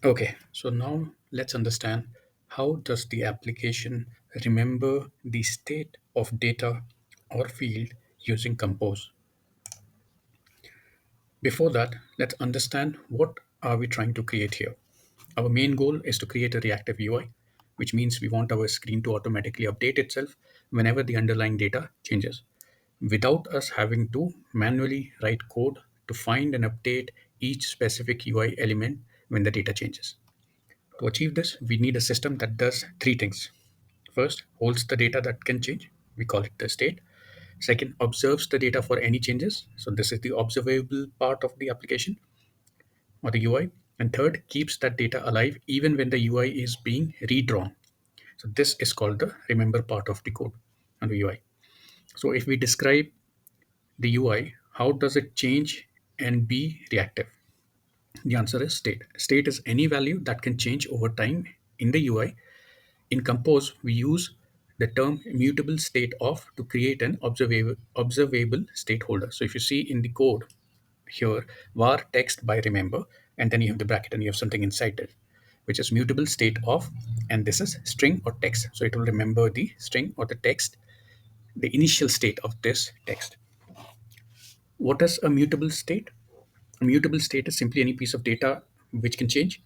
Okay, so now let's understand how does the application remember the state of data or field using compose. Before that, let's understand what are we trying to create here. Our main goal is to create a reactive UI, which means we want our screen to automatically update itself whenever the underlying data changes, without us having to manually write code to find and update each specific UI element when the data changes. To achieve this, we need a system that does three things. First, holds the data that can change. We call it the state. Second, observes the data for any changes. So this is the observable part of the application or the UI. And third, keeps that data alive even when the UI is being redrawn. So this is called the remember part of the code and the UI. So if we describe the UI, how does it change and be reactive? The answer is state. State is any value that can change over time in the UI. In Compose, we use the term mutable state of to create an observable state holder. So if you see in the code here, var text by remember, and then you have the bracket and you have something inside it, which is mutable state of, and this is string or text. So it will remember the string or the text, the initial state of this text. What is a mutable state? A mutable state is simply any piece of data which can change.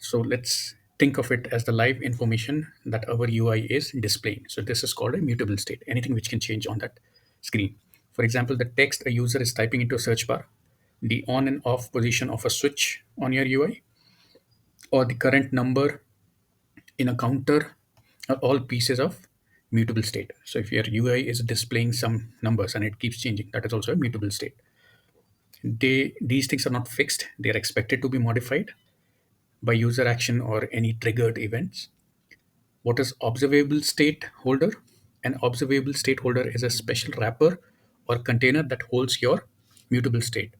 So let's think of it as the live information that our UI is displaying. So this is called a mutable state, anything which can change on that screen. For example, the text a user is typing into a search bar, the on and off position of a switch on your UI, or the current number in a counter are all pieces of mutable state. So if your UI is displaying some numbers and it keeps changing, that is also a mutable state. These things are not fixed, they are expected to be modified by user action or any triggered events. What is observable state holder? An observable state holder is a special wrapper or container that holds your mutable state.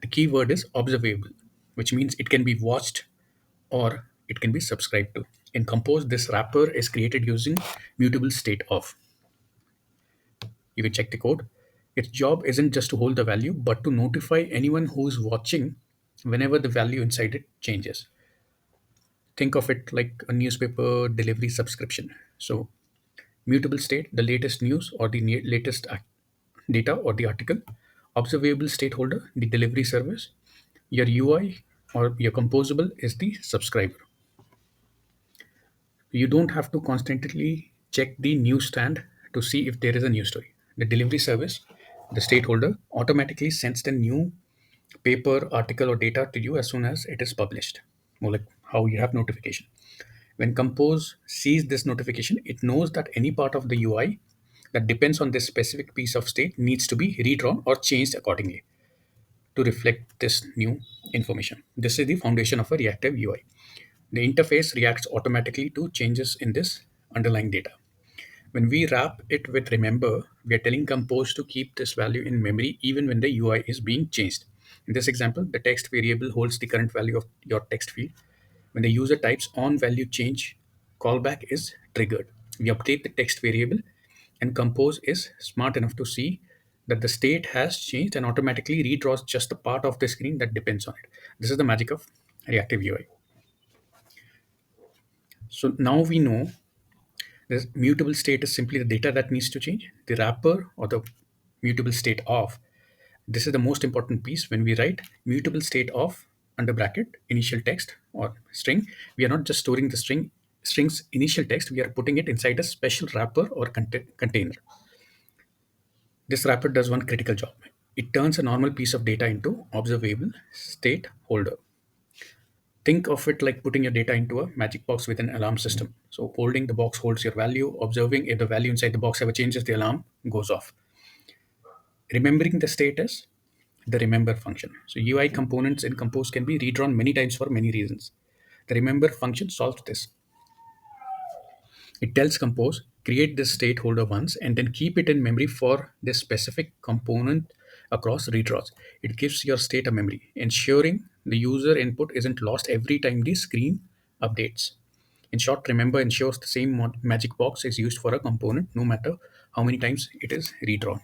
The key word is observable, which means it can be watched or it can be subscribed to. In Compose, this wrapper is created using mutable state of. You can check the code. Its job isn't just to hold the value, but to notify anyone who is watching whenever the value inside it changes. Think of it like a newspaper delivery subscription. So mutable state, the latest news or the latest data or the article. Observable state holder, the delivery service. Your UI or your composable is the subscriber. You don't have to constantly check the newsstand to see if there is a news story. The delivery service, the state holder, automatically sends the new paper, article, or data to you as soon as it is published. More like how you have notification. When Compose sees this notification, it knows that any part of the UI that depends on this specific piece of state needs to be redrawn or changed accordingly to reflect this new information. This is the foundation of a reactive UI. The interface reacts automatically to changes in this underlying data. When we wrap it with remember, we are telling Compose to keep this value in memory even when the UI is being changed. In this example, the text variable holds the current value of your text field. When the user types on value change, callback is triggered. We update the text variable, and Compose is smart enough to see that the state has changed and automatically redraws just the part of the screen that depends on it. This is the magic of reactive UI. So now we know this mutable state is simply the data that needs to change. The wrapper or the mutable state of, this is the most important piece. When we write mutable state of under bracket initial text or string, we are not just storing the string's initial text, we are putting it inside a special wrapper or container. This wrapper does one critical job. It turns a normal piece of data into observable state holder. Think of it like putting your data into a magic box with an alarm system. So holding the box holds your value, observing if the value inside the box ever changes, the alarm goes off. Remembering the status, the remember function. So UI components in Compose can be redrawn many times for many reasons. The remember function solves this. It tells Compose, create this state holder once and then keep it in memory for this specific component across redraws. It gives your state a memory, ensuring the user input isn't lost every time the screen updates. In short, remember ensures the same magic box is used for a component no matter how many times it is redrawn.